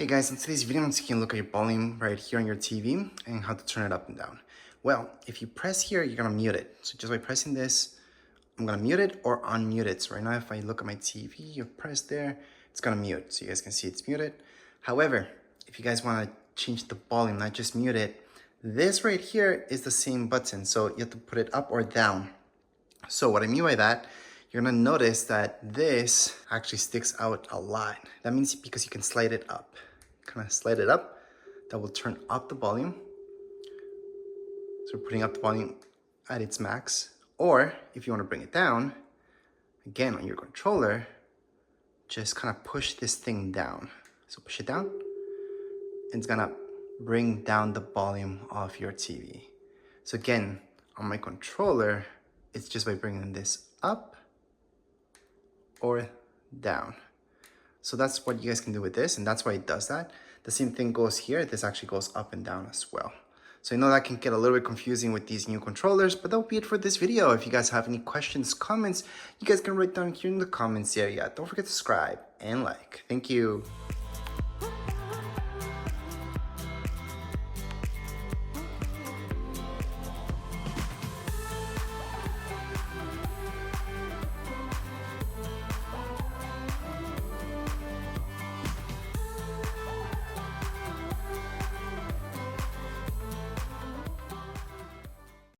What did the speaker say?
Okay guys, in today's video I'm taking a look at your volume right here on your TV and how to turn it up and down. Well, if you press here, you're gonna mute it. So just by pressing this, I'm gonna mute it or unmute it. So right now if I look at my TV, you press there, it's gonna mute. So you guys can see it's muted. However, if you guys wanna change the volume, not just mute it, this right here is the same button. So you have to put it up or down. So what I mean by that, you're gonna notice that this actually sticks out a lot. That means because you can slide it up. Kind of slide it up, that will turn up the volume. So we're putting up the volume at its max. Or if you wanna bring it down, again on your controller, just kind of push this thing down. So push it down, and it's gonna bring down the volume of your TV. So again, on my controller, it's just by bringing this up or down. So that's what you guys can do with this, and that's why it does that. The same thing goes here. This actually goes up and down as well. So I know that can get a little bit confusing with these new controllers, but that'll be it for this video. If you guys have any questions, comments, you guys can write down here in the comments area. Don't forget to subscribe and like. Thank you.